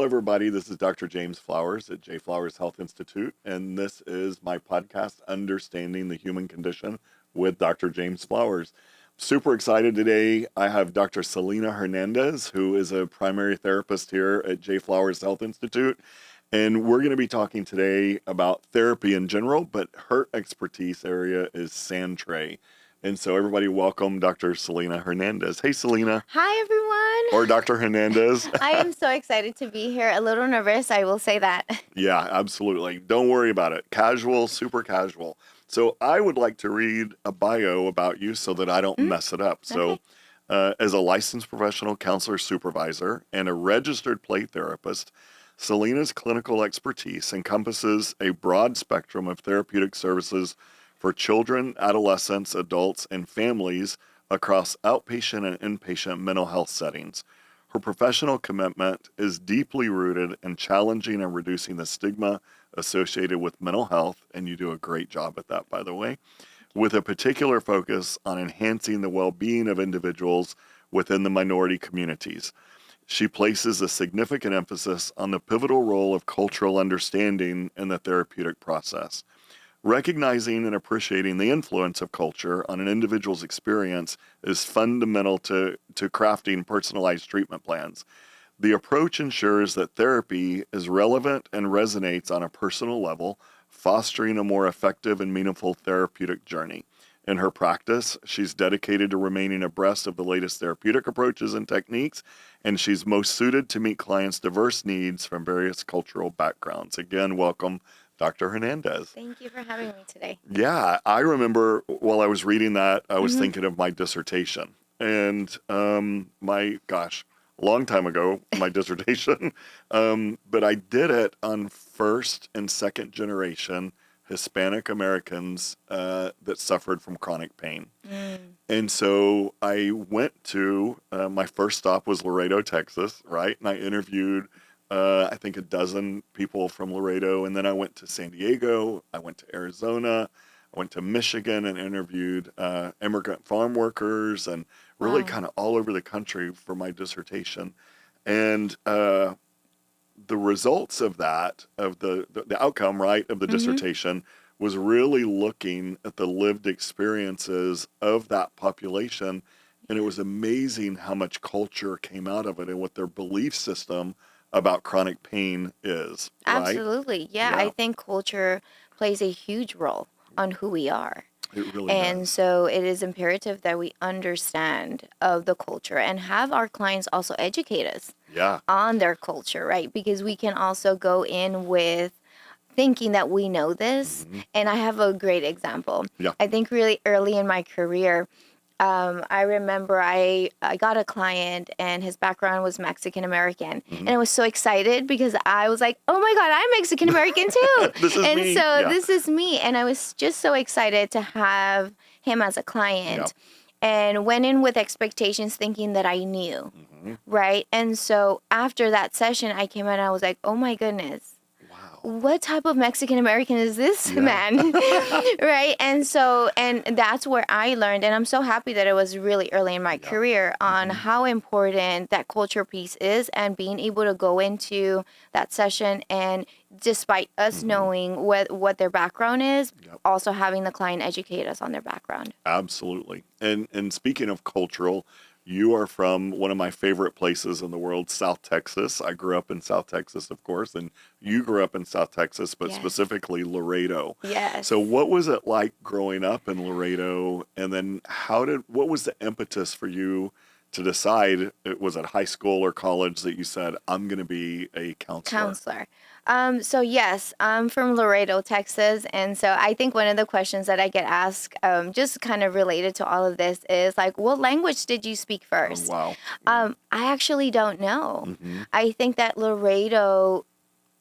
everybody. This is Dr. James Flowers at J. Flowers Health Institute, and this is my podcast, Understanding the Human Condition with Dr. James Flowers. Super excited today. I have Dr. Selina Hernandez, who is a primary therapist here at J. Flowers Health Institute, and we're going to be talking today about therapy in general, but her expertise area is sand tray. And so everybody welcome Dr. Selina Hernandez. Hey, Selina. Hi, everyone. Or Dr. Hernandez. I am so excited to be here. A little nervous, I will say that. Yeah, absolutely. Don't worry about it. Casual, super casual. So I would like to read a bio about you so that I don't mess it up. So as a licensed professional counselor supervisor and a registered play therapist, Selina's clinical expertise encompasses a broad spectrum of therapeutic services for children, adolescents, adults, and families across outpatient and inpatient mental health settings. Her professional commitment is deeply rooted in challenging and reducing the stigma associated with mental health, and you do a great job at that, by the way, with a particular focus on enhancing the well-being of individuals within the minority communities. She places a significant emphasis on the pivotal role of cultural understanding in the therapeutic process. Recognizing and appreciating the influence of culture on an individual's experience is fundamental to crafting personalized treatment plans. The approach ensures that therapy is relevant and resonates on a personal level, fostering a more effective and meaningful therapeutic journey. In her practice, she's dedicated to remaining abreast of the latest therapeutic approaches and techniques, and she's most suited to meet clients' diverse needs from various cultural backgrounds. Again, welcome, Dr. Hernandez. Thank you for having me today. Yeah, I remember while I was reading that, I was thinking of my dissertation. And long time ago, my dissertation. But I did it on first and second generation Hispanic Americans that suffered from chronic pain. And so I went to, my first stop was Laredo, Texas, right? And I interviewed I think a dozen people from Laredo, and then I went to San Diego, I went to Arizona, I went to Michigan and interviewed immigrant farm workers and really kind of all over the country for my dissertation. And the results of that, of the outcome, right, of the dissertation was really looking at the lived experiences of that population, and it was amazing how much culture came out of it and what their belief system about chronic pain is, right? Absolutely. Yeah, I think culture plays a huge role on who we are. It really And does. so it is imperative that we understand of the culture and have our clients also educate us on their culture, right? Because we can also go in with thinking that we know this. And I have a great example. I think really early in my career, I remember I got a client and his background was Mexican American, and I was so excited because I was like, oh my God, I'm Mexican American too. This is and me. so this is me. And I was just so excited to have him as a client and went in with expectations thinking that I knew, right? And so after that session, I came out and I was like, oh my goodness. What type of Mexican American is this man? Right? And so, and that's where I learned, and I'm so happy that it was really early in my career on how important that culture piece is and being able to go into that session and despite us knowing what their background is, also having the client educate us on their background. Absolutely. And speaking of cultural, you are from one of my favorite places in the world, South Texas. I grew up in South Texas, of course, and you grew up in South Texas, but specifically Laredo. Yes. So what was it like growing up in Laredo? And then what was the impetus for you to decide, was it high school or college that you said, I'm going to be a counselor? So yes, I'm from Laredo, Texas. And so I think one of the questions that I get asked, just kind of related to all of this is like, what language did you speak first? Oh, wow. I actually don't know. I think that Laredo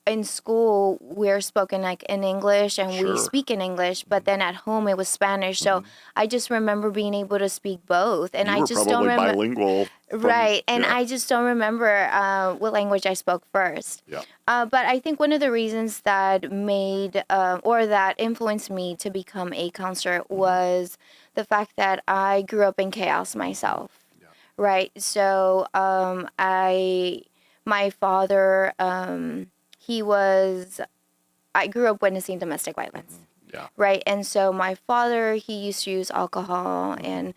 in school, we're spoken like in English and we speak in English, but then at home it was Spanish. So I just remember being able to speak both. And You I were just probably don't remember. bilingual. Right. And I just don't remember what language I spoke first. But I think one of the reasons that made or that influenced me to become a counselor was the fact that I grew up in chaos myself. Right. So I my father, I grew up witnessing domestic violence. Yeah. Right. And so my father, he used to use alcohol and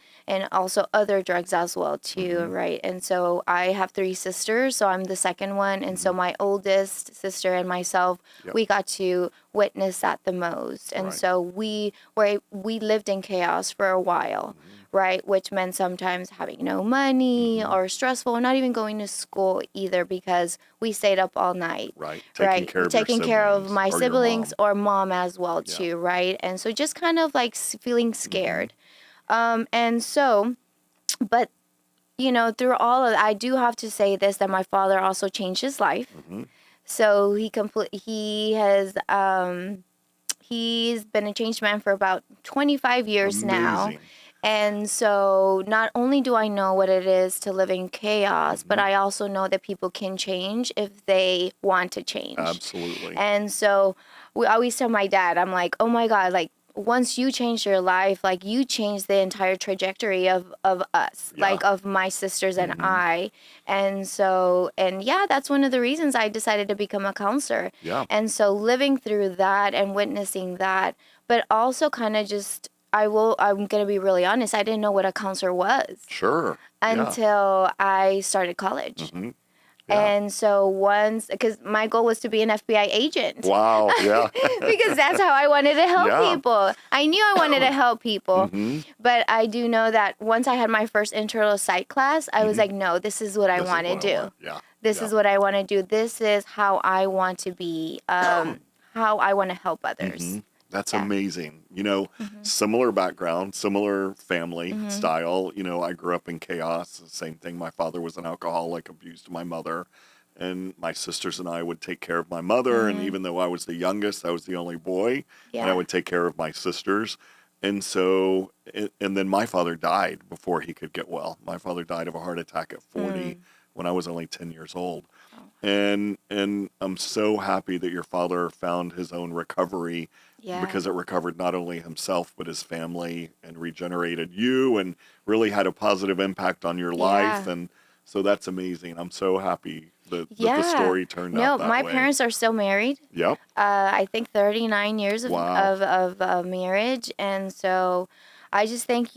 also other drugs as well too. Right. And so I have 3 sisters, so I'm the second one. And so my oldest sister and myself, we got to witness that the most. And so we lived in chaos for a while. Right, which meant sometimes having no money or stressful, not even going to school either because we stayed up all night. Right, Taking care of my siblings or mom as well too. Yeah. Right, and so just kind of like feeling scared, and so, but through all of, I do have to say this, that my father also changed his life. So he's been a changed man for about 25 years now. And so not only do I know what it is to live in chaos, but I also know that people can change if they want to change. Absolutely. And so we always tell my dad, I'm like, oh my God, like once you change your life, like you change the entire trajectory of us, like of my sisters and I. And so, and yeah, that's one of the reasons I decided to become a counselor. Yeah. And so living through that and witnessing that, but also kind of just, I'm going to be really honest, I didn't know what a counselor was. Sure. Until I started college. And so because my goal was to be an FBI agent. Wow, yeah. Because that's how I wanted to help people. I knew I wanted to help people. But I do know that once I had my first intro to psych class, I was like, no, this is what I want to do. This is what I want to do. This is how I want to be, how I want to help others. That's amazing. Similar background, similar family style. I grew up in chaos. The same thing. My father was an alcoholic, abused my mother. And my sisters and I would take care of my mother. And even though I was the youngest, I was the only boy. And I would take care of my sisters. And so, and then my father died before he could get well. My father died of a heart attack at 40 when I was only 10 years old. And I'm so happy that your father found his own recovery because it recovered not only himself but his family and regenerated you and really had a positive impact on your life. And so that's amazing. I'm so happy that the story turned out that way. No, my parents are still married. Yep. I think 39 years of marriage. And so I just think,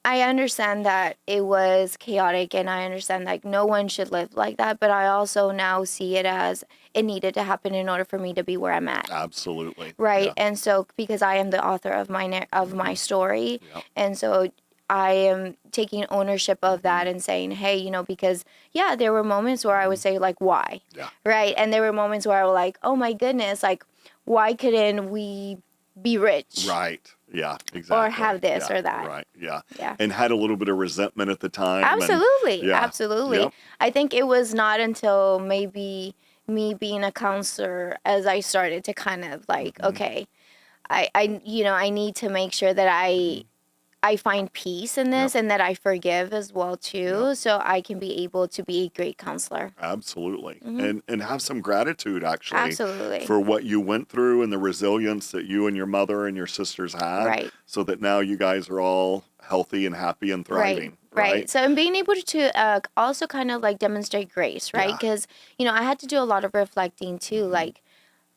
I understand that it was chaotic and I understand like no one should live like that, but I also now see it as it needed to happen in order for me to be where I'm at. Absolutely. Right. Yeah. And so because I am the author of my story, and so I am taking ownership of that and saying, hey, because there were moments where I would say like, why? Yeah. Right. And there were moments where I was like, oh my goodness, like why couldn't we be rich? Right. Yeah, exactly. Or have this or that. Right, yeah. And had a little bit of resentment at the time. Absolutely, and, absolutely. Yep. I think it was not until maybe me being a counselor as I started to kind of like, okay, I need to make sure that I find peace in this and that I forgive as well too, so I can be able to be a great counselor. Absolutely. And have some gratitude actually. Absolutely. For what you went through and the resilience that you and your mother and your sisters had. Right. So that now you guys are all healthy and happy and thriving. Right. So I'm being able to also kind of like demonstrate grace, right? Because, I had to do a lot of reflecting too. Like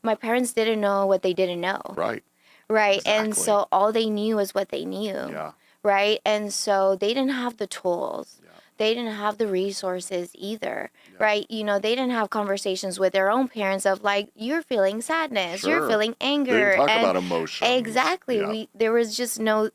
my parents didn't know what they didn't know. Right. Right. Exactly. And so all they knew was what they knew. Yeah. Right. And so they didn't have the tools. Yeah. They didn't have the resources either. Yeah. Right. They didn't have conversations with their own parents of like, you're feeling sadness, you're feeling anger. They didn't talk about emotions. Exactly. Yeah. There was just no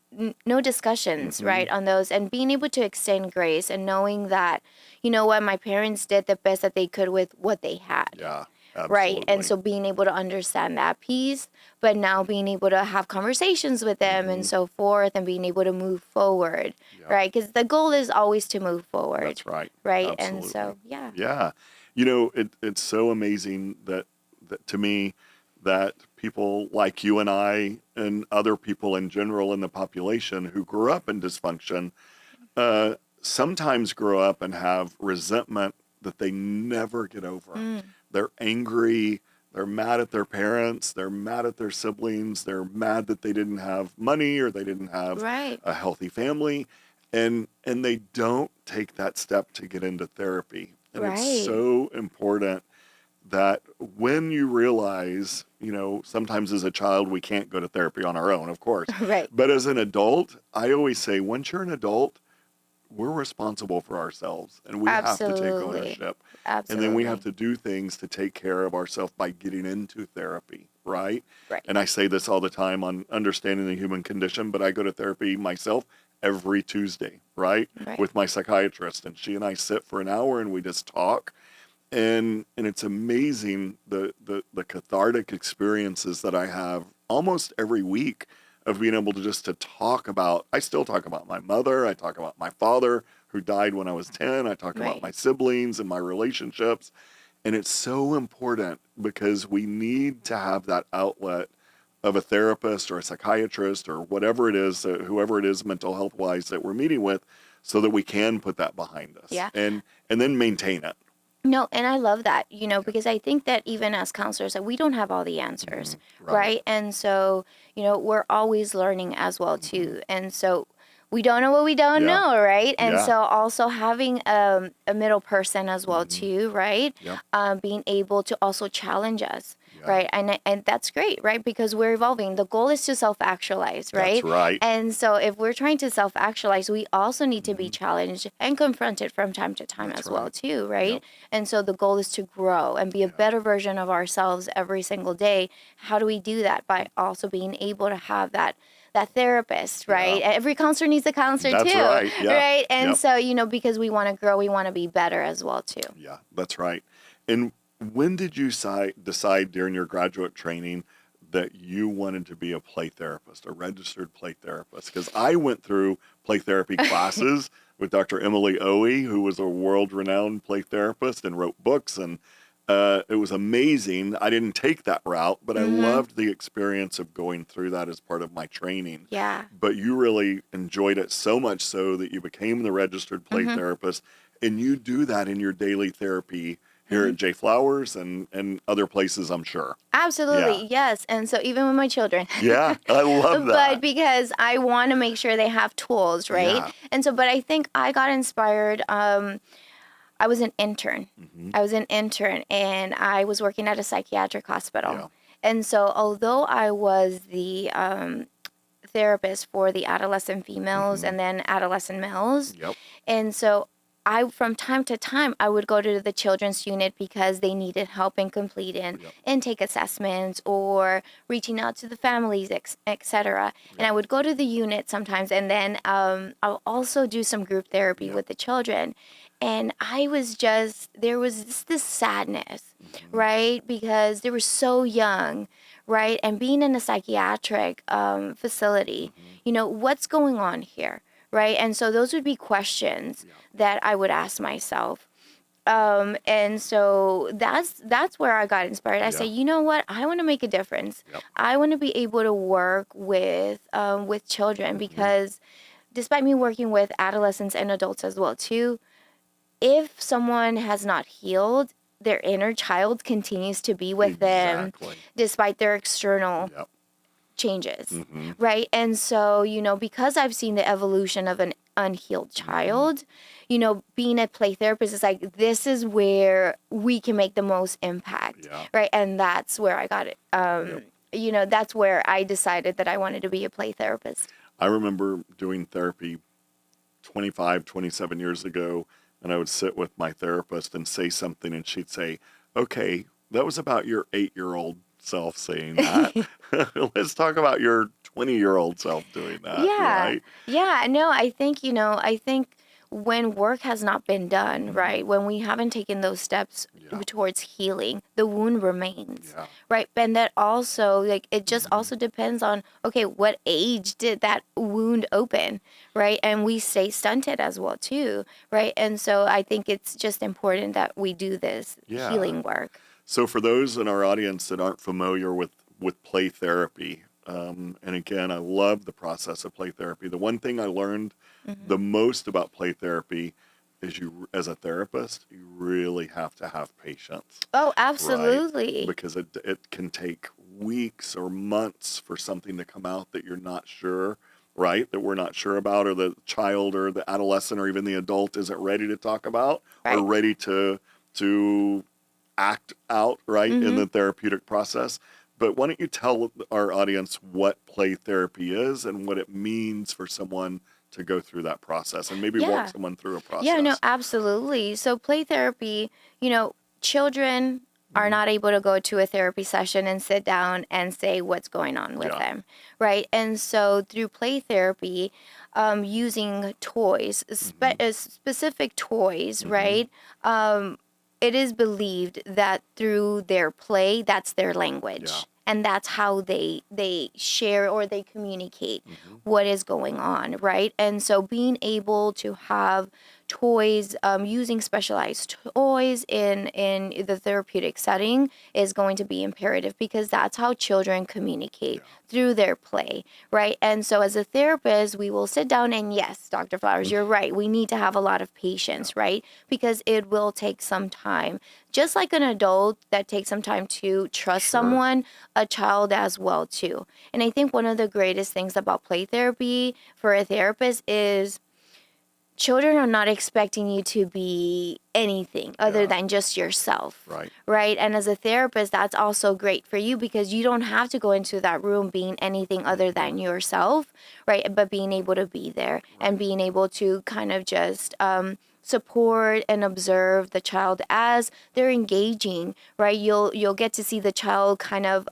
discussions, right, on those. And being able to extend grace and knowing that, my parents did the best that they could with what they had. Yeah. Absolutely. Right. And so being able to understand that piece, but now being able to have conversations with them and so forth and being able to move forward. Yep. Right. Because the goal is always to move forward. That's right. Right. Absolutely. And so, yeah. Yeah. It's so amazing that to me that people like you and I and other people in general in the population who grew up in dysfunction sometimes grow up and have resentment that they never get over. They're angry, they're mad at their parents, they're mad at their siblings, they're mad that they didn't have money or they didn't have a healthy family, and they don't take that step to get into therapy. And it's Right. so important that when you realize, sometimes as a child we can't go to therapy on our own, of course. Right. But as an adult, I always say, once you're an adult, we're responsible for ourselves and we have to take Absolutely. ownership. And then we have Absolutely. to do things to take care of ourselves by getting into therapy, right? Right. And I say this all the time on understanding the human condition, but I go to therapy myself every Tuesday, right? Right. With my psychiatrist, and she and I sit for an hour and we just talk. And it's amazing the cathartic experiences that I have almost every week of being able to just to talk about. I still talk about my mother. I talk about my father who died when I was 10. I talk about Right. my siblings and my relationships. And it's so important because we need to have that outlet of a therapist or a psychiatrist or whatever it is, whoever it is mental health wise that we're meeting with, so that we can put that behind us Yeah. and then maintain it. No, and I love that, because I think that even as counselors, that we don't have all the answers, Right. right? And so, we're always learning as well Mhm. too. And so we don't know what we don't Yeah. know, right? And Yeah. so also having a middle person as well Mhm. too, right? Yep. Being able to also challenge us, Yeah. right? And that's great, right? Because we're evolving. The goal is to self-actualize, That's right? right. And so if we're trying to self-actualize, we also need to be Mhm. challenged and confronted from time to time That's as well right. too, right? Yep. And so the goal is to grow and be a Yeah. better version of ourselves every single day. How do we do that? By also being able to have that therapist, right? Yeah. Every counselor needs a counselor That's too, right. Yeah. right? And Yep. so, because we want to grow, we want to be better as well too. Yeah. That's right. And when did you decide during your graduate training that you wanted to be a play therapist, a registered play therapist? Because I went through play therapy classes with Dr. Emily Owie, who was a world-renowned play therapist and wrote books, and it was amazing. I didn't take that route, but I loved the experience of going through that as part of my training. Yeah. But you really enjoyed it so much so that you became the registered play therapist, and you do that in your daily therapy here at J Flowers and other places, I'm sure. Absolutely. Yeah. Yes. And so even with my children. Yeah, I love But that. because I want to make sure they have tools, right? Yeah. And so, but I think I got inspired. I was an intern. Hmm. I was an intern and I was working at a psychiatric hospital. Yeah. And so, although I was the therapist for the adolescent females Hmm. and then adolescent males, Yep. and so from time to time, I would go to the children's unit because they needed help in completing Yep. intake assessments or reaching out to the families, etc. And I would go to the unit sometimes, and then I'll also do some group therapy Yep. with the children. And there was this sadness, Hmm. right? Because they were so young, right? And being in a psychiatric facility, Hmm. what's going on here? Right. And so those would be questions Yeah. that I would ask myself. And so that's where I got inspired. I say, Yeah. you know what? I want to make a difference. Yep. I want to be able to work with children Hmm. because despite me working with adolescents and adults as well too, if someone has not healed, their inner child continues to be with them Exactly. despite their external Yep. changes, Hmm. right? And so, because I've seen the evolution of an unhealed Hmm. child, being a play therapist is like, this is where we can make the most impact, Yeah. right? And that's where I got it. Yep. That's where I decided that I wanted to be a play therapist. I remember doing therapy 25, 27 years ago, and I would sit with my therapist and say something, and she'd say, okay, that was about your 8-year-old self saying that. Let's talk about your 20-year-old self doing that, Yeah. right? Yeah. No, I think when work has not been done, Hmm. right, when we haven't taken those steps Yeah. towards healing, the wound remains, Yeah. right? And that also, like, it just Hmm. also depends on, okay, what age did that wound open, right? And we stay stunted as well, too, right? And so I think it's just important that we do this Yeah. healing work. So for those in our audience that aren't familiar with play therapy, and again, I love the process of play therapy. The one thing I learned Hmm. the most about play therapy is as a therapist, you really have to have patience, Oh, right? absolutely. Because it can take weeks or months for something to come out that you're not sure right, that we're not sure about, or the child or the adolescent or even the adult isn't ready to talk about or Right. ready to act out, right, in the therapeutic process. But why don't you tell our audience what play therapy is and what it means for someone to go through that process, and maybe walk Yeah. someone through a Yeah, no, process? absolutely. So play therapy, children are not able to go to a therapy session and sit down and say what's going on with Yeah. them, right? And so through play therapy, using toys, specific toys, right? It is believed that through their play, that's their language. Yeah. And that's how they share or they communicate what is going on, right? And so being able to have toys, using specialized toys in the therapeutic setting is going to be imperative, because that's how children communicate through their play, right? And so as a therapist, we will sit down and, yes, Dr. Flowers, you're right. We need to have a lot of patience, right? Because it will take some time. Just like an adult that takes some time to trust someone, a child as well too. And I think one of the greatest things about play therapy for a therapist is children are not expecting you to be anything other than just yourself. Right. Right. And as a therapist, that's also great for you, because you don't have to go into that room being anything other than yourself. Right. But being able to be there and being able to kind of just, support and observe the child as they're engaging, right? You'll get to see the child kind of,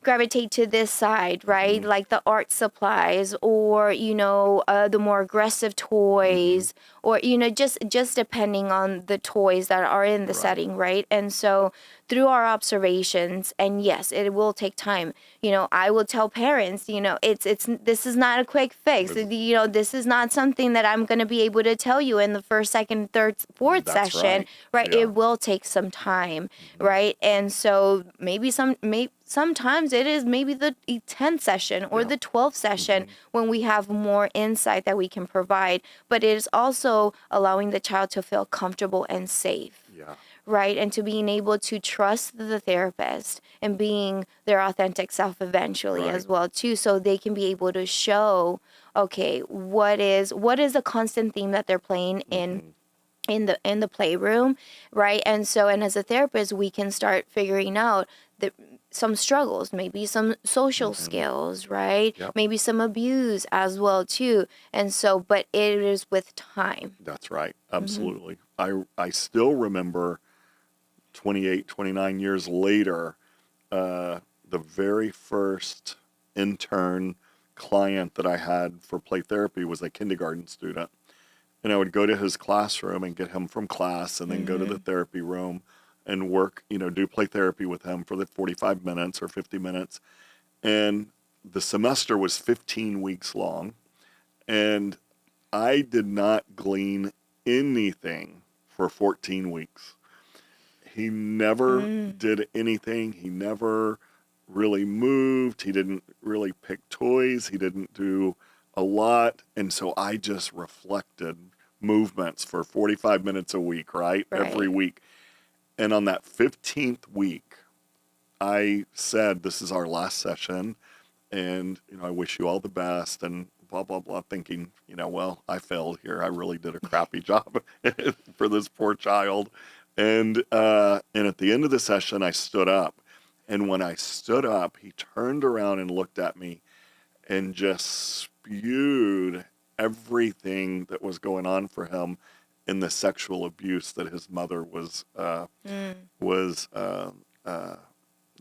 gravitate to this side, right? Like the art supplies, or the more aggressive toys, or just depending on the toys that are in the setting, right? And so through our observations, and yes, it will take time. I will tell parents, it's this is not a quick fix. This is not something that I'm going to be able to tell you in the first, second, third, fourth That's session, right? Yeah. It will take some time, right? And so sometimes it is maybe the 10th session or the 12th session when we have more insight that we can provide. But it is also allowing the child to feel comfortable and safe. Yeah. Right. And to being able to trust the therapist and being their authentic self eventually as well too, so they can be able to show, okay, what is a constant theme that they're playing in the playroom, right? And as a therapist, we can start figuring out some struggles, maybe some social skills, right? Yep. Maybe some abuse as well too. And so, but it is with time. That's right. Absolutely. I still remember 28, 29 years later, the very first intern client that I had for play therapy was a kindergarten student. And I would go to his classroom and get him from class, and then go to the therapy room and work, do play therapy with him for the 45 minutes or 50 minutes. And the semester was 15 weeks long. And I did not glean anything for 14 weeks. He never did anything. He never really moved. He didn't really pick toys. He didn't do a lot. And so I just reflected movements for 45 minutes a week, right? Every week. And on that 15th week, I said, this is our last session, and I wish you all the best, and blah, blah, blah, thinking, well, I failed here. I really did a crappy job for this poor child. And at the end of the session, I stood up. And when I stood up, he turned around and looked at me and just spewed everything that was going on for him in the sexual abuse that his mother was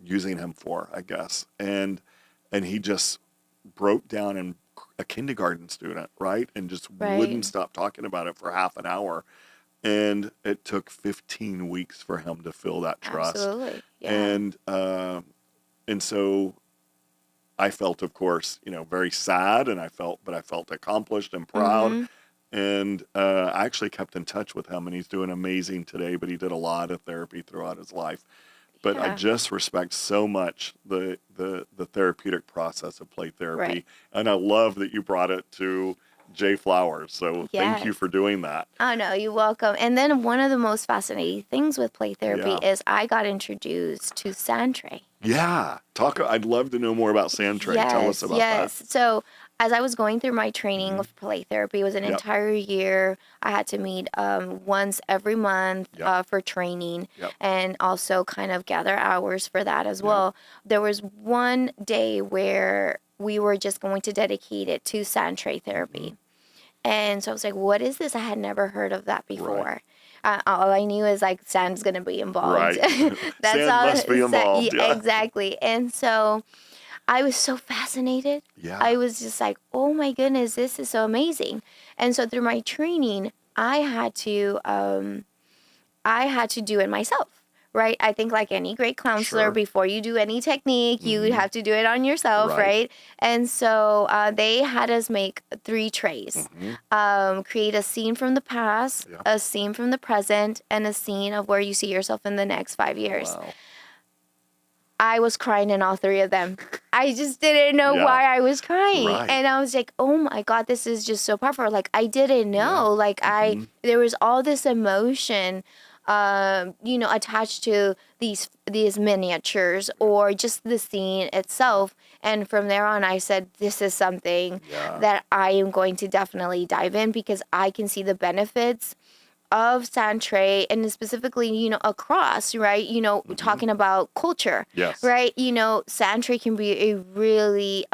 using him for, I guess. And he just broke down, and a kindergarten student, right? And just wouldn't stop talking about it for half an hour. And it took 15 weeks for him to feel that trust. Absolutely. Yeah. And so I felt, of course, very sad, and I felt accomplished and proud. And I actually kept in touch with him, and he's doing amazing today, but he did a lot of therapy throughout his life. But I just respect so much the therapeutic process of play therapy. And I love that you brought it to J Flowers. So thank you Yes. for doing that. Oh, no, you're welcome. And then one of the most fascinating things with play therapy Yeah. is I got introduced to sand tray. Yeah. I'd love to know more about sand tray. Tell us Yes, about that. yes. So as I was going through my training of play therapy, it was an Yep. entire year. I had to meet once every month Yep. for training Yep. and also kind of gather hours for that as Yep. well. There was one day where we were just going to dedicate it to sand tray therapy. And so I was like, what is this? I had never heard of that before. All I knew is like sand's going to be involved. Right. That's Sand all. must be involved. Yeah. Exactly. And so I was so fascinated. Yeah. I was just like, oh my goodness, this is so amazing. And so through my training, I had to do it myself. Right. I think like any great counselor, Sure. before you do any technique, you have to do it on yourself. Right. Right. And so they had us make 3 trays, create a scene from the past, Yeah. a scene from the present, and a scene of where you see yourself in the next 5 years. Wow. I was crying in all 3 of them. I just didn't know Yeah. why I was crying. Right. And I was like, oh my God, this is just so powerful. Like I didn't know. Yeah. Like there was all this emotion attached to these miniatures or just the scene itself. And from there on, I said, this is something that I am going to definitely dive in because I can see the benefits of sand tray and specifically, across, right? Talking about culture, Yes. right? Sand tray can be a really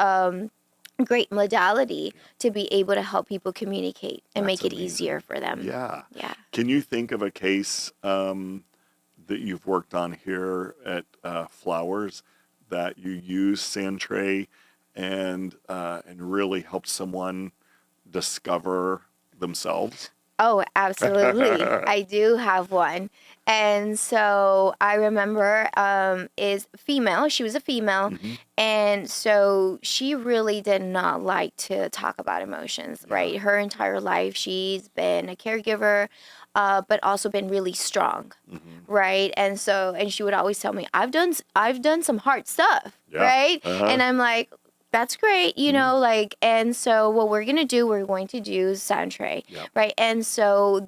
great modality to be able to help people communicate and That's make it amazing. easier for them. Yeah. Yeah. Can you think of a case that you've worked on here at Flowers that you use sand tray and really helped someone discover themselves? Oh, absolutely. I do have one. And so I remember is female. She was a female. And so she really did not like to talk about emotions, right? Her entire life, she's been a caregiver, but also been really strong, right? And she would always tell me, I've done some hard stuff, right? And I'm like, that's great, and so what we're going to do sand tray, right? And so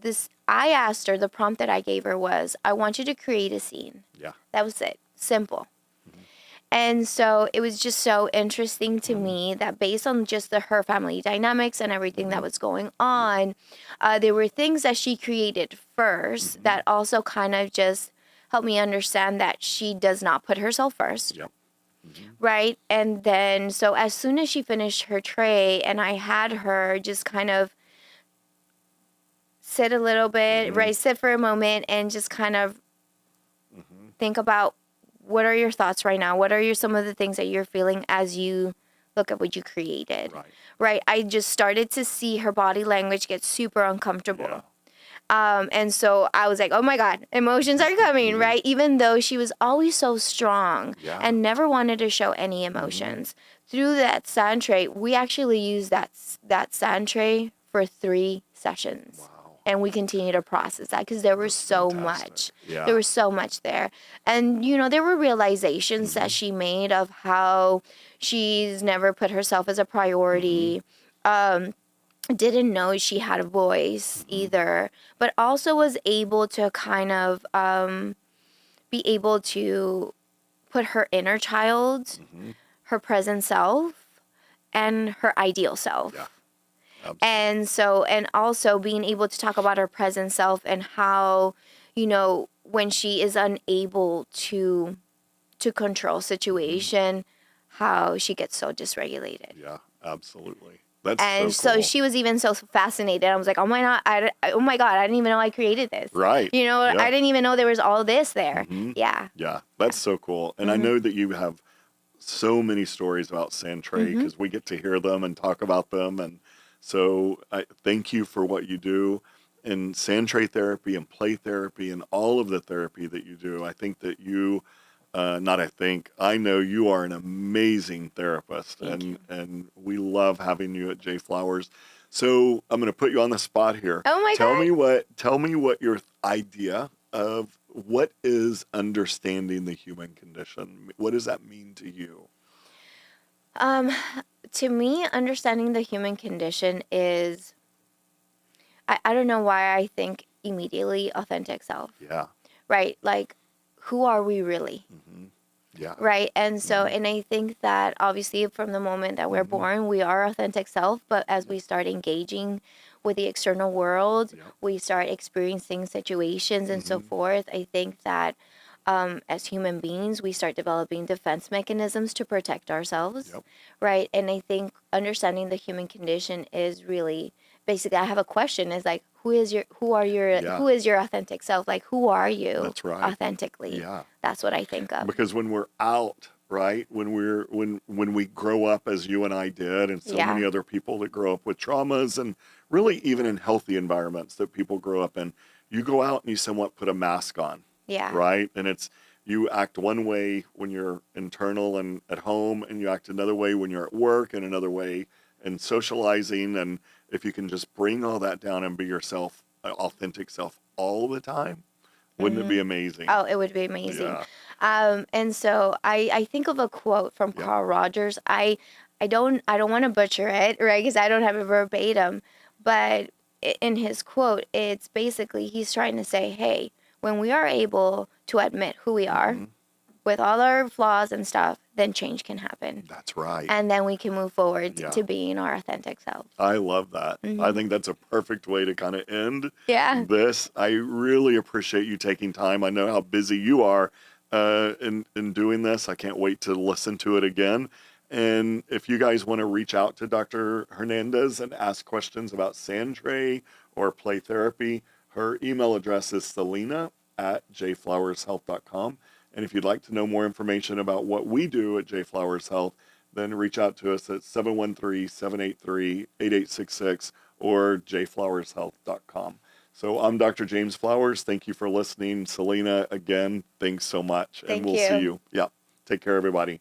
I asked her, the prompt that I gave her was, I want you to create a scene. Yeah. That was it. Simple. And so it was just so interesting to me that based on just her family dynamics and everything that was going on, there were things that she created first that also kind of just helped me understand that she does not put herself first. Yep. Right. And then, so as soon as she finished her tray and I had her just kind of sit a little bit, right, sit for a moment and just kind of think about what are your thoughts right now? What are some of the things that you're feeling as you look at what you created? Right. I just started to see her body language get super uncomfortable. Yeah. And so I was like, oh my God, emotions are coming, right? Even though she was always so strong and never wanted to show any emotions. Through that sand tray, we actually used that sand tray for 3 sessions. Wow. And we continue to process that because there was so much. Yeah. There was so much there. And, there were realizations that she made of how she's never put herself as a priority. Didn't know she had a voice either, but also was able to kind of be able to put her inner child, her present self, and her ideal self. Yeah. Absolutely. And also being able to talk about her present self and how, when she is unable to control situation, how she gets so dysregulated. Yeah, absolutely. That's and so cool. she was even so fascinated. I was like, oh my God, I didn't even know I created this. Right. I didn't even know there was all this there. Yeah. Yeah, that's so cool. And I know that you have so many stories about sand tray because we get to hear them and talk about them. And so I thank you for what you do in sand tray therapy and play therapy and all of the therapy that you do. I think that you I know you are an amazing therapist, and we love having you at J Flowers. So I'm going to put you on the spot here. Oh my God! Tell me what your idea of what is understanding the human condition. What does that mean to you? Um, to me, understanding the human condition is, I don't know why I think immediately authentic self, Yeah. right? Like, who are we really? Hmm. Yeah. Right. And so, Hmm. and I think that obviously from the moment that we're Hmm. born, we are authentic self. But as Yep. we start engaging with the external world, Yep. we start experiencing situations and so Hmm. forth. I think that as human beings, we start developing defense mechanisms to protect ourselves. Yep. Right. And I think understanding the human condition is really basically, I have a question is like, Yeah. who is your authentic self? Like, who are you That's right. authentically? Yeah. That's what I think of. Because when we're out, right, when we grow up as you and I did, and so Yeah. many other people that grow up with traumas, and really even in healthy environments that people grow up in, you go out and you somewhat put a mask on, Yeah. right? And it's you act one way when you're internal and at home, and you act another way when you're at work, and another way in socializing. And if you can just bring all that down and be yourself, authentic self all the time, wouldn't it be Hmm. amazing? Oh, it would be amazing. Yeah. And so I think of a quote from Yep. Carl Rogers. I don't want to butcher it, right? Because I don't have it verbatim, but in his quote, it's basically he's trying to say, hey, when we are able to admit who we are Hmm. with all our flaws and stuff, then change can happen, That's right. and then we can move forward Yeah. to being our authentic selves. I love that. I Hmm. think that's a perfect way to kind of end Yeah. this. I really appreciate you taking time. I know how busy you are in doing this. I can't wait to listen to it again. And if you guys want to reach out to Dr. Hernandez and ask questions about Sandray or play therapy, her email address is selina@jflowershealth.com. And if you'd like to know more information about what we do at J Flowers Health, then reach out to us at 713-783-8866 or jflowershealth.com. So I'm Dr. James Flowers. Thank you for listening. Selina, again, thanks so much. And Thank we'll see you. you. Yeah. Take care, everybody.